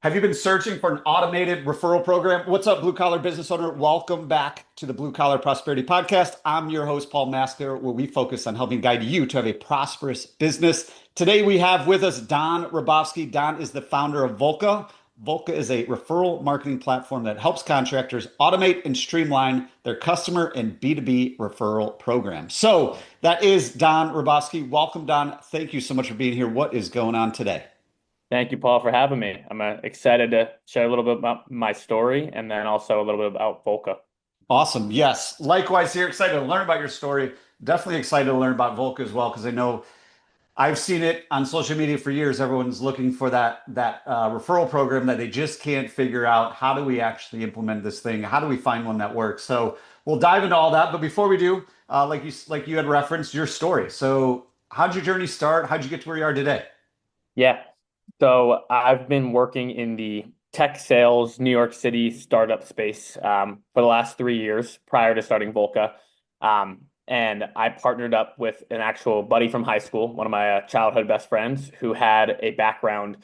Have you been searching for an automated referral program? What's up, blue collar business owner? Welcome back to the Blue Collar Prosperity Podcast. I'm your host, Paul Masker, where we focus on helping guide you to have a prosperous business. Today, we have with us Don Rabovsky. Don is the founder of Volca. Volca is a referral marketing platform that helps contractors automate and streamline their customer and B2B referral programs. So that is Don Rabovsky. Welcome, Don. Thank you so much for being here. What is going on today? Thank you, Paul, for having me. I'm excited to share a little bit about my story and then also a little bit about Volca. Awesome. Yes. Likewise here. Excited to learn about your story. Definitely excited to learn about Volca as well, because I know I've seen it on social media for years. Everyone's looking for that referral program that they just can't figure out. How do we actually implement this thing? How do we find one that works? So we'll dive into all that. But before we do, like you had referenced your story. So how'd your journey start? How'd you get to where you are today? Yeah. So I've been working in the tech sales, New York City startup space for the last 3 years prior to starting Volca. And I partnered up with an actual buddy from high school, one of my childhood best friends, who had a background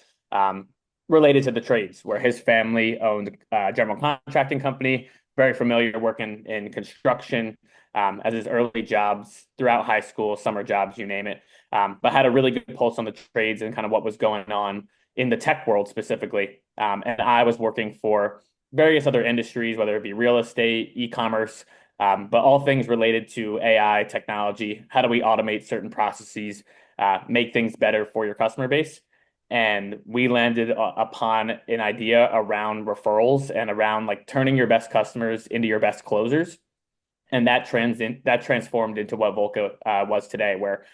related to the trades, where his family owned a general contracting company, very familiar working in construction as his early jobs throughout high school, summer jobs, you name it. But had a really good pulse on the trades and kind of what was going on in the tech world specifically. And I was working for various other industries, whether it be real estate, e-commerce, but all things related to AI technology. How do we automate certain processes, make things better for your customer base? And we landed upon an idea around referrals and around like turning your best customers into your best closers. And that transformed into what Volca was today, where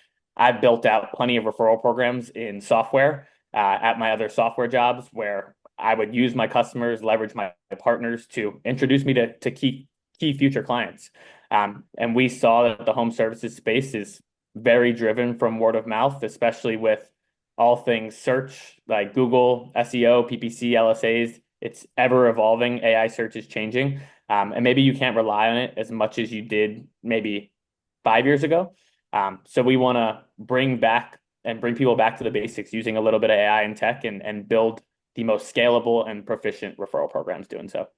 I've built out plenty of referral programs in software at my other software jobs, where I would use my customers, leverage my partners to introduce me to key future clients. And we saw that the home services space is very driven from word of mouth, especially with all things search like Google, SEO, PPC, LSAs. It's ever evolving. AI search is changing. And maybe you can't rely on it as much as you did maybe 5 years ago. So we want to bring people back to the basics using a little bit of AI and tech and build the most scalable and proficient referral programs doing so.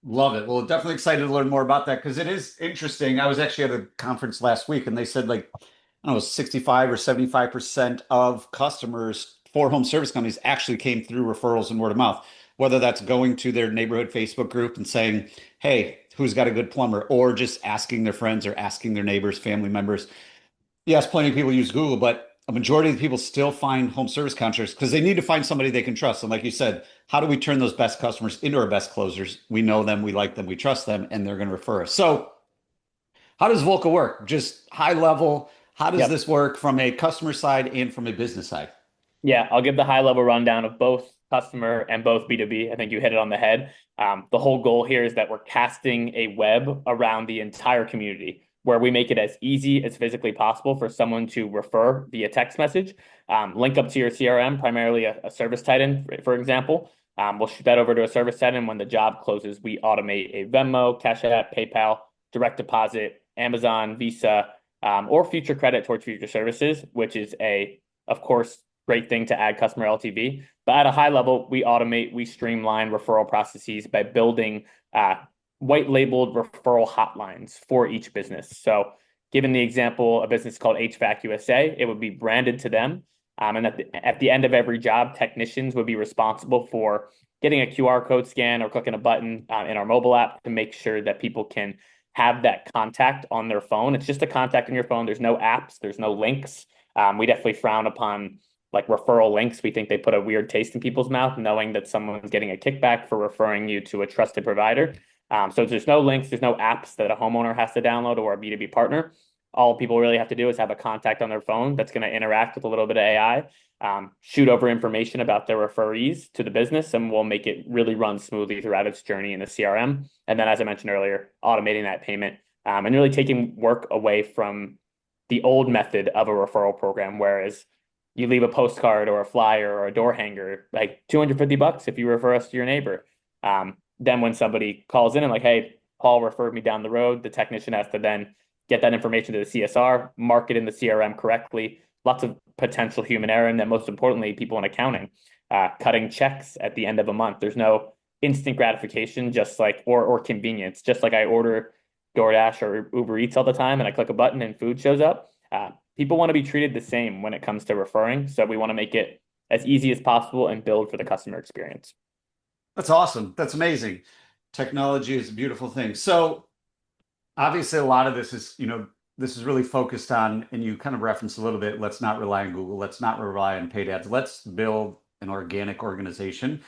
Love it. Well, definitely excited to learn more about that because it is interesting. I was actually at a conference last week and they said like, I don't know, 65 or 75% of customers for home service companies actually came through referrals and word of mouth, whether that's going to their neighborhood Facebook group and saying, hey, who's got a good plumber, or just asking their friends or asking their neighbors, family members. Yes, plenty of people use Google, but a majority of the people still find home service contractors because they need to find somebody they can trust. And like you said, how do we turn those best customers into our best closers? We know them, we like them, we trust them, and they're going to refer us. So, how does Volca work? Just high level, how does Yep. this work from a customer side and from a business side? Yeah, I'll give the high level rundown of both customer and both B2B. I think you hit it on the head. The whole goal here is that we're casting a web around the entire community where we make it as easy as physically possible for someone to refer via text message, link up to your CRM, primarily a service titan, for example. We'll shoot that over to a service titan. When the job closes, we automate a Venmo, Cash App, PayPal, direct deposit, Amazon, Visa, or future credit towards future services, which is of course, great thing to add customer LTV. But at a high level, we streamline referral processes by building white labeled referral hotlines for each business. So, given the example, a business called HVAC USA, it would be branded to them. And at the end of every job, technicians would be responsible for getting a QR code scan or clicking a button in our mobile app to make sure that people can have that contact on their phone. It's just a contact on your phone. There's no apps, there's no links. We definitely frown upon like referral links. We think they put a weird taste in people's mouth, knowing that someone's getting a kickback for referring you to a trusted provider. So there's no links, there's no apps that a homeowner has to download or a B2B partner. All people really have to do is have a contact on their phone that's going to interact with a little bit of AI, shoot over information about their referees to the business, and we'll make it really run smoothly throughout its journey in the CRM. And then, as I mentioned earlier, automating that payment and really taking work away from the old method of a referral program, whereas you leave a postcard or a flyer or a door hanger, like $250 if you refer us to your neighbor. Then when somebody calls in and like, hey, Paul referred me down the road, the technician has to then get that information to the CSR, mark it in the CRM correctly. Lots of potential human error, and then most importantly, people in accounting. cutting checks at the end of a month. There's no instant gratification, just like or convenience, just like I order DoorDash or Uber Eats all the time and I click a button and food shows up. People want to be treated the same when it comes to referring. So we want to make it as easy as possible and build for the customer experience. That's awesome. That's amazing. Technology is a beautiful thing. So obviously a lot of this is, this is really focused on, and you kind of referenced a little bit, let's not rely on Google, let's not rely on paid ads. Let's build an organic organization.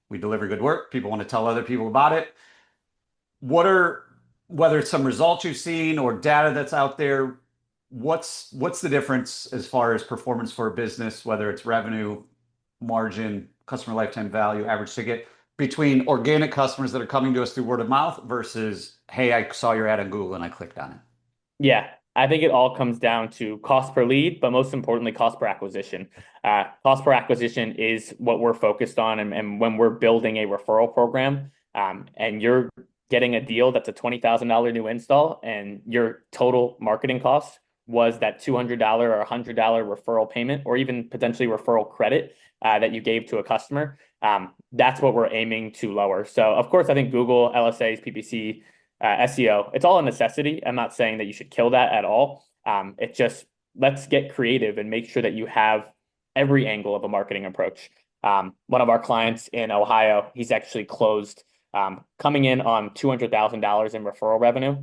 We deliver good work. People want to tell other people about it. Whether it's some results you've seen or data that's out there, what's the difference as far as performance for a business, whether it's revenue, margin, customer lifetime value, average ticket, between organic customers that are coming to us through word of mouth versus, hey, I saw your ad on Google and I clicked on it? Yeah, I think it all comes down to cost per lead, but most importantly, cost per acquisition. Cost per acquisition is what we're focused on. And when we're building a referral program, and you're getting a deal that's a $20,000 new install, and your total marketing cost was that $200 or $100 referral payment, or even potentially referral credit that you gave to a customer, that's what we're aiming to lower. So, of course, I think Google, LSAs, PPC, SEO, it's all a necessity. I'm not saying that you should kill that at all. It's just let's get creative and make sure that you have every angle of a marketing approach. One of our clients in Ohio, he's actually closed coming in on $200,000 in referral revenue.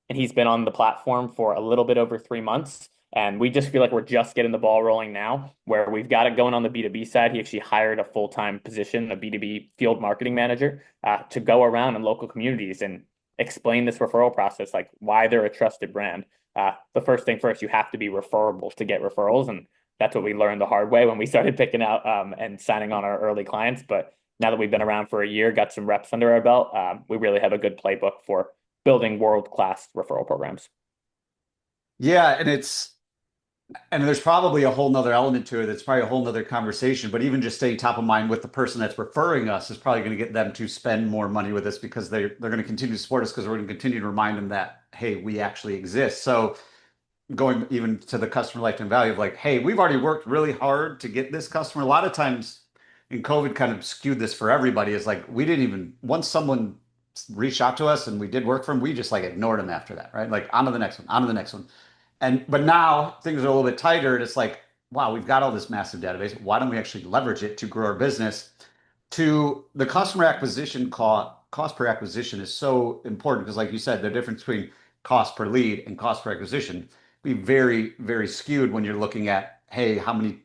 And he's been on the platform for a little bit over 3 months. And we just feel like we're just getting the ball rolling now, where we've got it going on the B2B side. He actually hired a full-time position, a B2B field marketing manager, to go around in local communities and explain this referral process, like why they're a trusted brand. The first thing first, you have to be referable to get referrals. And that's what we learned the hard way when we started picking out and signing on our early clients. But now that we've been around for a year, got some reps under our belt, we really have a good playbook for building world-class referral programs. Yeah, and there's probably a whole nother element to it. That's probably a whole nother conversation. But even just staying top of mind with the person that's referring us is probably going to get them to spend more money with us, because they're going to continue to support us, because we're going to continue to remind them that, hey, we actually exist. So going even to the customer lifetime value of like, hey, we've already worked really hard to get this customer. A lot of times in COVID kind of skewed this for everybody, is like we didn't even, once someone reached out to us and we did work for them, we just like ignored them after that, right? Like on to the next one, on to the next one. But now things are a little bit tighter. And it's like, wow, we've got all this massive database. Why don't we actually leverage it to grow our business? To the customer acquisition cost per acquisition is so important, because like you said, the difference between cost per lead and cost per acquisition be very, very skewed when you're looking at, hey, how many,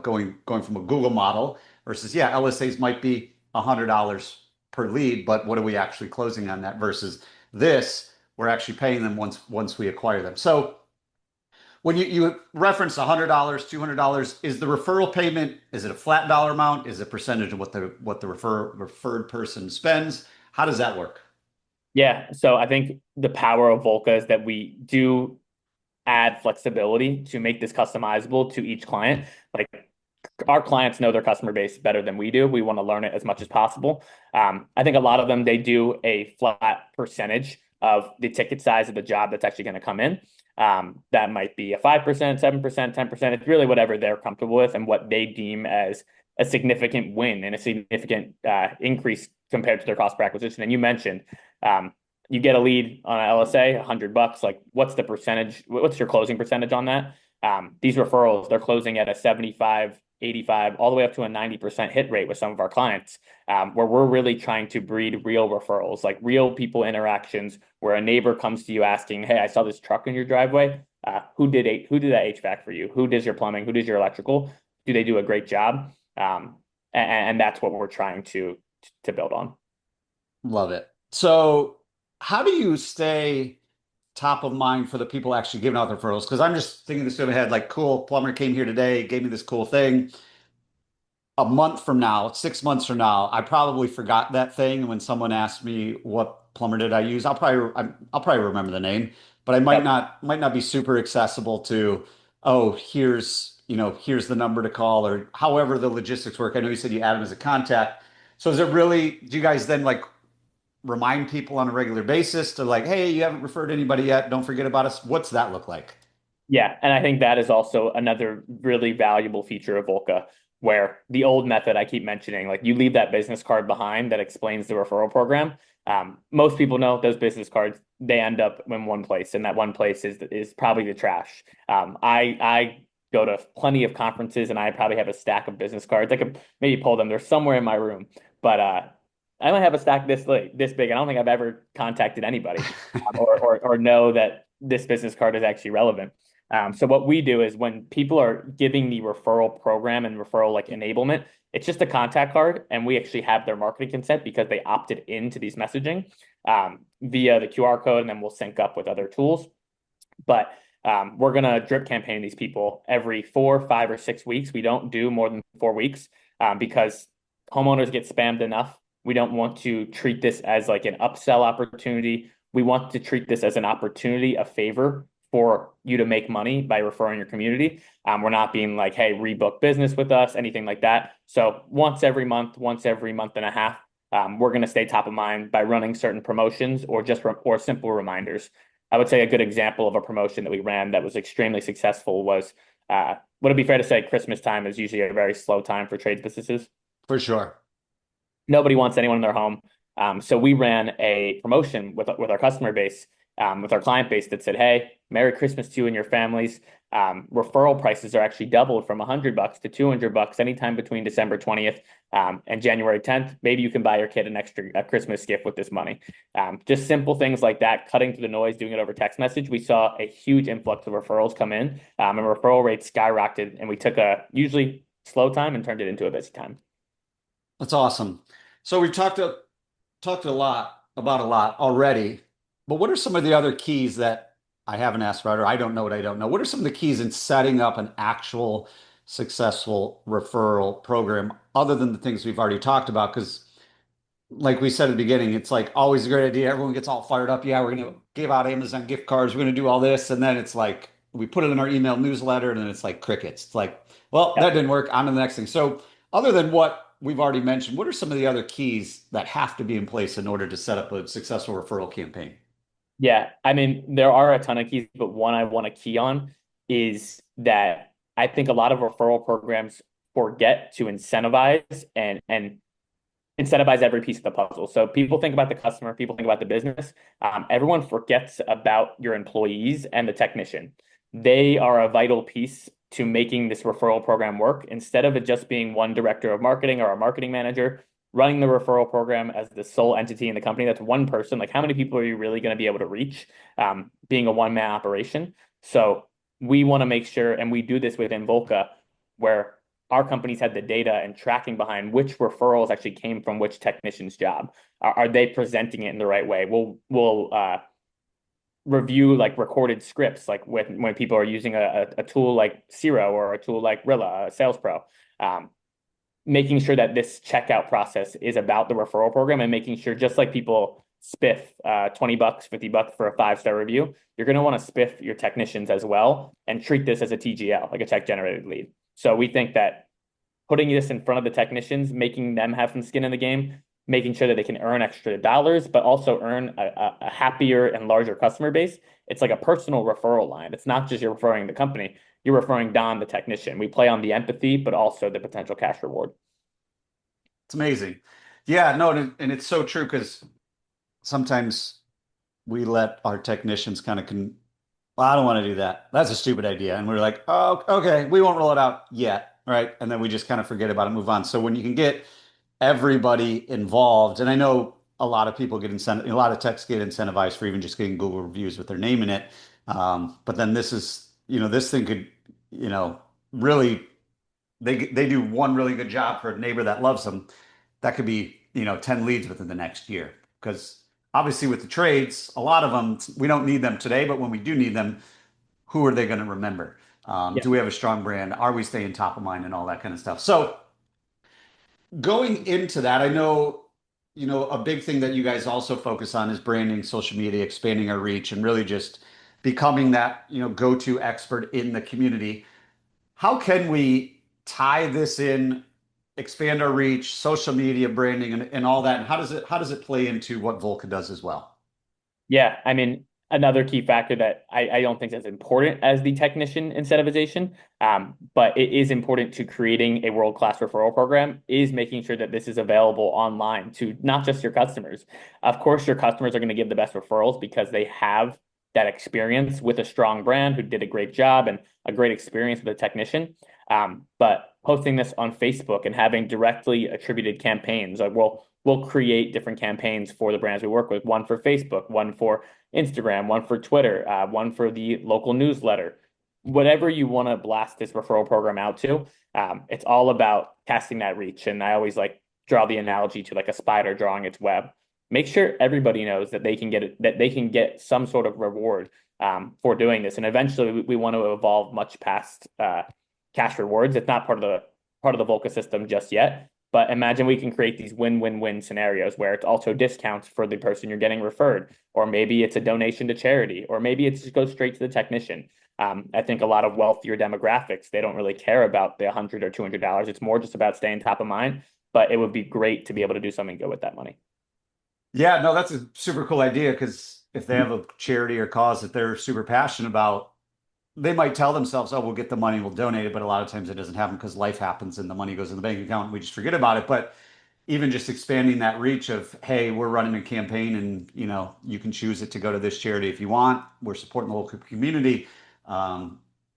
going from a Google model versus, yeah, LSAs might be $100 per lead, but what are we actually closing on that versus this? We're actually paying them once we acquire them. So when you reference $100, $200, is the referral payment, is it a flat dollar amount? Is it a percentage of what the referred person spends? How does that work? Yeah, so I think the power of Volca is that we do add flexibility to make this customizable to each client. Like our clients know their customer base better than we do. We want to learn it as much as possible. I think a lot of them, they do a flat percentage of the ticket size of the job that's actually going to come in. That might be a 5%, 7%, 10%. It's really whatever they're comfortable with and what they deem as a significant win and a significant increase compared to their cost per acquisition. And you mentioned you get a lead on an LSA, $100. Like, what's the percentage? What's your closing percentage on that? These referrals, they're closing at a 75, 85, all the way up to a 90% hit rate with some of our clients, where we're really trying to breed real referrals, like real people interactions, where a neighbor comes to you asking, hey, I saw this truck in your driveway. Who did that HVAC for you? Who does your plumbing? Who does your electrical? Do they do a great job? And that's what we're trying to build on. Love it. So how do you stay top of mind for the people actually giving out the referrals? Because I'm just thinking this in my head, like, cool, plumber came here today, gave me this cool thing. A month from now, 6 months from now, I probably forgot that thing. And when someone asks me what plumber did I use, I'll probably remember the name, but I might Yep. not be super accessible to, oh, here's the number to call, or however the logistics work. I know you said you add them as a contact. So is it really, do you guys then like remind people on a regular basis to like, hey, you haven't referred anybody yet, don't forget about us? What's that look like? Yeah, and I think that is also another really valuable feature of Volca. where the old method I keep mentioning, like you leave that business card behind that explains the referral program. Most people know those business cards, they end up in one place, and that one place is probably the trash. I go to plenty of conferences, and I probably have a stack of business cards. I could maybe pull them. They're somewhere in my room, but I might have a stack this big. I don't think I've ever contacted anybody or know that this business card is actually relevant. So what we do is when people are giving the referral program and referral like enablement, it's just a contact card, and we actually have their marketing consent because they opted into these messaging via the QR code, and then we'll sync up with other tools. But we're gonna drip campaign these people every 4, 5, or 6 weeks. We don't do more than 4 weeks because homeowners get spammed enough. We don't want to treat this as like an upsell opportunity. We want to treat this as an opportunity, a favor for you to make money by referring your community. We're not being like, hey, rebook business with us, anything like that. So once every month and a half, we're going to stay top of mind by running certain promotions or simple reminders. I would say a good example of a promotion that we ran that was extremely successful was, would it be fair to say Christmas time is usually a very slow time for trades businesses? For sure. Nobody wants anyone in their home. So we ran a promotion with our customer base, with our client base that said, hey, Merry Christmas to you and your families. Referral prices are actually doubled from $100 to $200 anytime between December 20th and January 10th. Maybe you can buy your kid a Christmas gift with this money. Just simple things like that, cutting through the noise, doing it over text message. We saw a huge influx of referrals come in, and referral rates skyrocketed, and we took a usually slow time and turned it into a busy time. That's awesome. So we've talked a lot about a lot already, but what are some of the other keys that I haven't asked about, or I don't know what I don't know? What are some of the keys in setting up an actual successful referral program other than the things we've already talked about? Because like we said at the beginning, it's like always a great idea. Everyone gets all fired up. Yeah, we're going to give out Amazon gift cards. We're going to do all this. And then it's like we put it in our email newsletter and then it's like crickets. It's like, well, that Yep. didn't work. On to the next thing. So, other than what we've already mentioned, what are some of the other keys that have to be in place in order to set up a successful referral campaign? Yeah, I mean, there are a ton of keys, but one I want to key on is that I think a lot of referral programs forget to incentivize and incentivize every piece of the puzzle. So people think about the customer, people think about the business. Everyone forgets about your employees and the technician. They are a vital piece to making this referral program work. Instead of it just being one director of marketing or a marketing manager running the referral program as the sole entity in the company, that's one person. Like, how many people are you really going to be able to reach being a one-man operation? So we want to make sure, and we do this within Volca, where our companies had the data and tracking behind which referrals actually came from which technician's job. Are they presenting it in the right way? We'll review like recorded scripts, like when people are using a tool like Zero or a tool like Rilla, Sales Pro, making sure that this checkout process is about the referral program and making sure, just like people spiff $20, $50 for a 5-star review, you're going to want to spiff your technicians as well and treat this as a TGL, like a tech generated lead. So we think that putting this in front of the technicians, making them have some skin in the game, making sure that they can earn extra dollars, but also earn a happier and larger customer base. It's like a personal referral line. It's not just you're referring the company, you're referring Don, the technician. We play on the empathy, but also the potential cash reward. It's amazing. Yeah, no, and it's so true because sometimes we let our technicians kind of well, I don't want to do that. That's a stupid idea. And we're like, oh, okay, we won't roll it out yet, right? And then we just kind of forget about it, move on. So when you can get everybody involved, and I know a lot of people a lot of techs get incentivized for even just getting Google reviews with their name in it. But then this thing could, really they do one really good job for a neighbor that loves them. That could be, 10 leads within the next year. Because obviously with the trades, a lot of them, we don't need them today, but when we do need them, who are they going to remember? Yeah. Do we have a strong brand? Are we staying top of mind and all that kind of stuff? So going into that, I know, a big thing that you guys also focus on is branding, social media, expanding our reach, and really just becoming that, go-to expert in the community. How can we tie this in, expand our reach, social media branding and all that? And how does it play into what Volca does as well? Yeah, I mean, another key factor that I don't think is as important as the technician incentivization, but it is important to creating a world-class referral program, is making sure that this is available online to not just your customers. Of course, your customers are going to give the best referrals because they have that experience with a strong brand who did a great job and a great experience with a technician. But posting this on Facebook and having directly attributed campaigns, like we'll create different campaigns for the brands we work with, one for Facebook, one for Instagram, one for Twitter, one for the local newsletter. Whatever you want to blast this referral program out to, it's all about casting that reach. And I always like draw the analogy to like a spider drawing its web. Make sure everybody knows that they can get it, that they can get some sort of reward for doing this. And eventually, we want to evolve much past cash rewards. It's not part of the Volca system just yet. But imagine we can create these win-win-win scenarios where it's also discounts for the person you're getting referred, or maybe it's a donation to charity, or maybe it just goes straight to the technician. I think a lot of wealthier demographics, they don't really care about the $100 or $200. It's more just about staying top of mind. But it would be great to be able to do something good with that money. Yeah, no, that's a super cool idea because if they have a charity or cause that they're super passionate about, they might tell themselves, "Oh, we'll get the money, we'll donate it," but a lot of times it doesn't happen because life happens and the money goes in the bank account and we just forget about it. But even just expanding that reach of, hey, we're running a campaign and you can choose it to go to this charity if you want. We're supporting the local community. I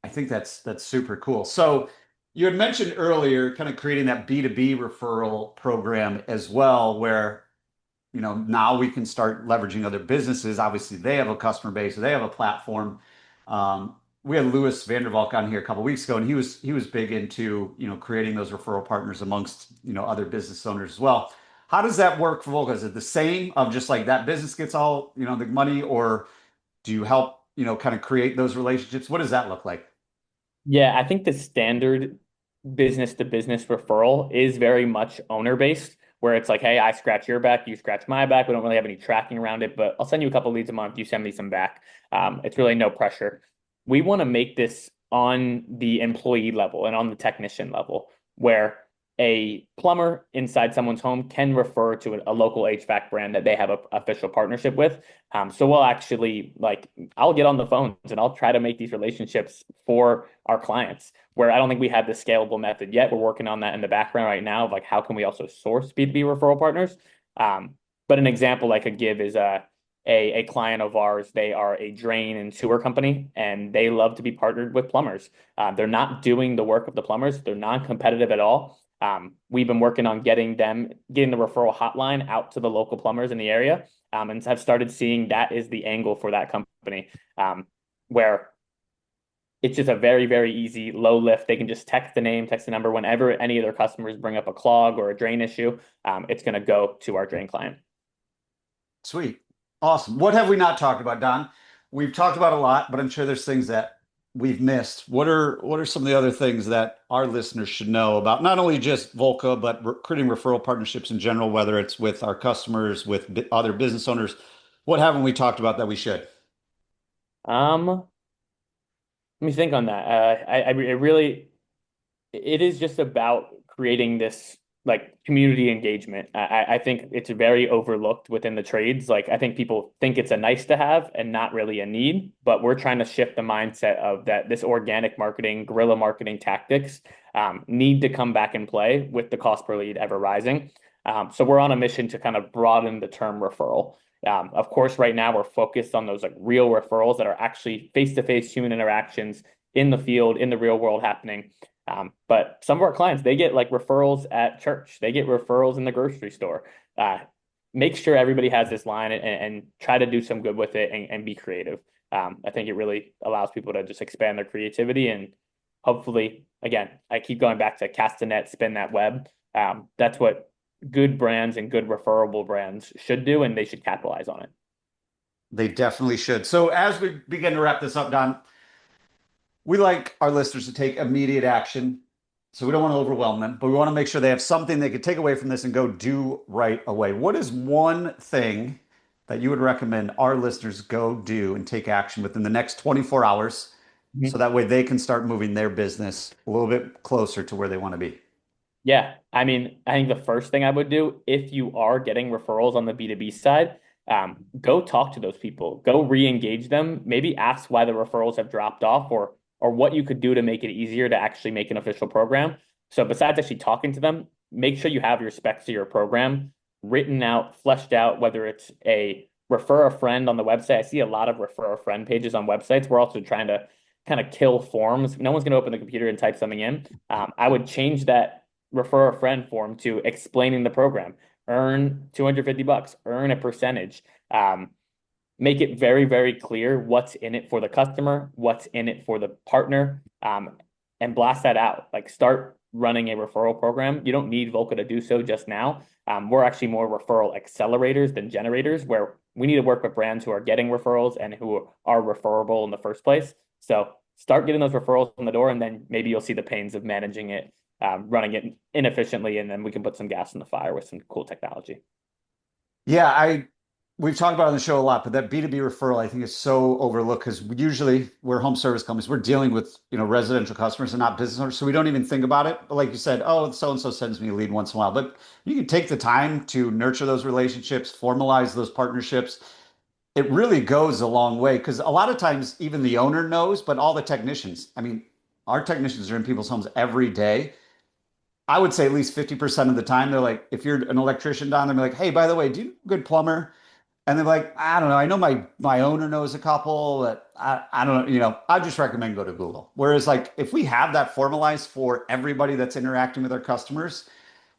think that's super cool. So you had mentioned earlier kind of creating that B2B referral program as well, where now we can start leveraging other businesses. Obviously, they have a customer base, so they have a platform. We had Louis Vandervalk on here a couple of weeks ago, and he was big into creating those referral partners amongst other business owners as well. How does that work for Volca? Is it the same of just like that business gets all the money, or do you help kind of create those relationships? What does that look like? Yeah, I think the standard business to business referral is very much owner based, where it's like, hey, I scratch your back, you scratch my back. We don't really have any tracking around it, but I'll send you a couple leads a month. You send me some back. It's really no pressure. We want to make this on the employee level and on the technician level, where a plumber inside someone's home can refer to a local HVAC brand that they have an official partnership with. So we'll actually I'll get on the phones and I'll try to make these relationships for our clients, where I don't think we have the scalable method yet. We're working on that in the background right now of how can we also source B2B referral partners. But an example I could give is a client of ours. They are a drain and sewer company, and they love to be partnered with plumbers. They're not doing the work of the plumbers. They're non-competitive at all. We've been working on getting the referral hotline out to the local plumbers in the area, and have started seeing that is the angle for that company, where it's just a very, very easy, low lift. They can just text the name, text the number. Whenever any of their customers bring up a clog or a drain issue, it's going to go to our drain client. Sweet. Awesome. What have we not talked about, Don? We've talked about a lot, but I'm sure there's things that we've missed. What are some of the other things that our listeners should know about not only just Volca, but creating referral partnerships in general, whether it's with our customers, with other business owners? What haven't we talked about that we should? Let me think on that. It is just about creating this community engagement. I think it's very overlooked within the trades. I think people think it's a nice to have and not really a need, but we're trying to shift the mindset of that this organic marketing, guerrilla marketing tactics need to come back and play with the cost per lead ever rising. So we're on a mission to kind of broaden the term referral. Of course, right now we're focused on those real referrals that are actually face-to-face human interactions in the field, in the real world happening. But some of our clients, they get referrals at church. They get referrals in the grocery store. Make sure everybody has this line and try to do some good with it and be creative. I think it really allows people to just expand their creativity and hopefully, again, I keep going back to cast a net, spin that web. That's what good brands and good referable brands should do, and they should capitalize on it. They definitely should. So as we begin to wrap this up, Don, we like our listeners to take immediate action. So we don't want to overwhelm them, but we want to make sure they have something they could take away from this and go do right away. What is one thing that you would recommend our listeners go do and take action within the next 24 hours so that way they can start moving their business a little bit closer to where they want to be? Yeah. I mean, I think the first thing I would do, if you are getting referrals on the B2B side, go talk to those people, go re-engage them, maybe ask why the referrals have dropped off or what you could do to make it easier to actually make an official program. So besides actually talking to them, make sure you have your specs of your program written out, fleshed out, whether it's a refer a friend on the website. I see a lot of refer a friend pages on websites. We're also trying to kind of kill forms. No one's going to open the computer and type something in. I would change that refer a friend form to explaining the program. Earn $250, earn a percentage. Make it very, very clear what's in it for the customer, what's in it for the partner, and blast that out. Like start running a referral program. You don't need Volca to do so just now. We're actually more referral accelerators than generators, where we need to work with brands who are getting referrals and who are referable in the first place. So start getting those referrals in the door, and then maybe you'll see the pains of managing it, running it inefficiently, and then we can put some gas in the fire with some cool technology. Yeah, we've talked about it on the show a lot, but that B2B referral I think is so overlooked because usually we're home service companies. We're dealing with, residential customers and not business owners, so we don't even think about it. But like you said, oh, so and so sends me a lead once in a while. But you can take the time to nurture those relationships, formalize those partnerships. It really goes a long way because a lot of times even the owner knows, but all the technicians, I mean, our technicians are in people's homes every day. I would say at least 50% of the time, they're like, if you're an electrician, Don, they're like, hey, by the way, do you know a good plumber? And they're like, I don't know. I know my owner knows a couple, but I don't know. I just recommend go to Google. Whereas like if we have that formalized for everybody that's interacting with our customers,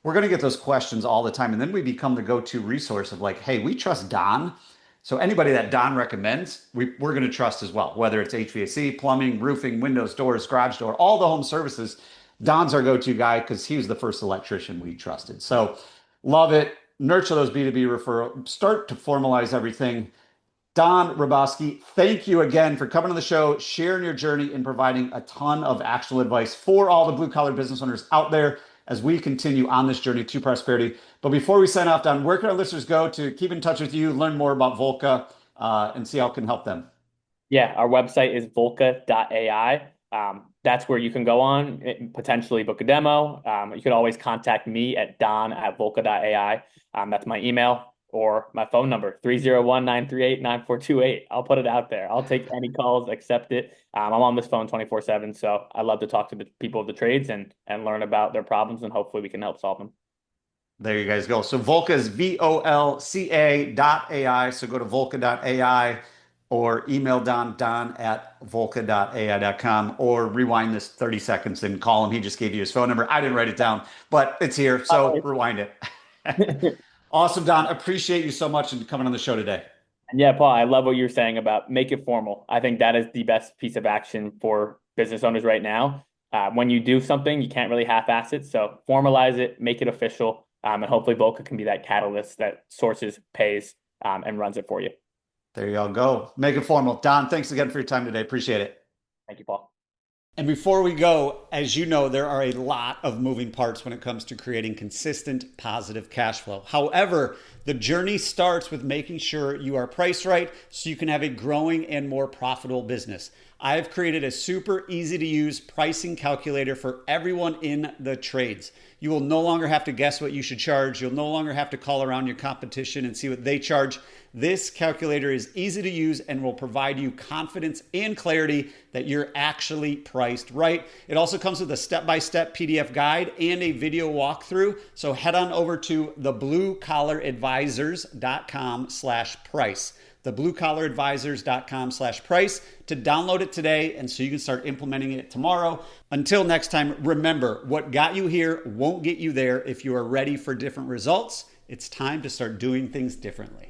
we're going to get those questions all the time. And then we become the go-to resource of like, hey, we trust Don. So anybody that Don recommends, we're going to trust as well, whether it's HVAC, plumbing, roofing, windows, doors, garage door, all the home services. Don's our go-to guy because he was the first electrician we trusted. So love it. Nurture those B2B referrals. Start to formalize everything. Don Rabovsky, thank you again for coming on the show, sharing your journey and providing a ton of actual advice for all the blue-collar business owners out there as we continue on this journey to prosperity. But before we sign off, Don, where can our listeners go to keep in touch with you, learn more about Volca, and see how it can help them? Yeah, our website is volca.ai. That's where you can go on and potentially book a demo. You can always contact me at don@volca.ai. That's my email or my phone number, 301-938-9428. I'll put it out there. I'll take any calls, accept it. I'm on this phone 24/7, so I love to talk to the people of the trades and learn about their problems, and hopefully we can help solve them. There you guys go. So Volca is VOLCA.ai. So go to Volca.ai or email don@volca.ai.com, or rewind this 30 seconds and call him. He just gave you his phone number. I didn't write it down, but it's here. So rewind it. Awesome, Don. Appreciate you so much and coming on the show today. And yeah, Paul, I love what you're saying about make it formal. I think that is the best piece of action for business owners right now. When you do something, you can't really half-ass it. So formalize it, make it official, and hopefully Volca can be that catalyst that sources, pays, and runs it for you. There you all go. Make it formal. Don, thanks again for your time today. Appreciate it. Thank you, Paul. And before we go, as you know, there are a lot of moving parts when it comes to creating consistent positive cash flow. However, the journey starts with making sure you are priced right so you can have a growing and more profitable business. I've created a super easy to use pricing calculator for everyone in the trades. You will no longer have to guess what you should charge. You'll no longer have to call around your competition and see what they charge. This calculator is easy to use and will provide you confidence and clarity that you're actually priced right. It also comes with a step-by-step PDF guide and a video walkthrough. So head on over to thebluecollaradvisors.com/price. thebluecollaradvisors.com/price to download it today, and so you can start implementing it tomorrow. Until next time, remember, what got you here won't get you there. If you are ready for different results, it's time to start doing things differently.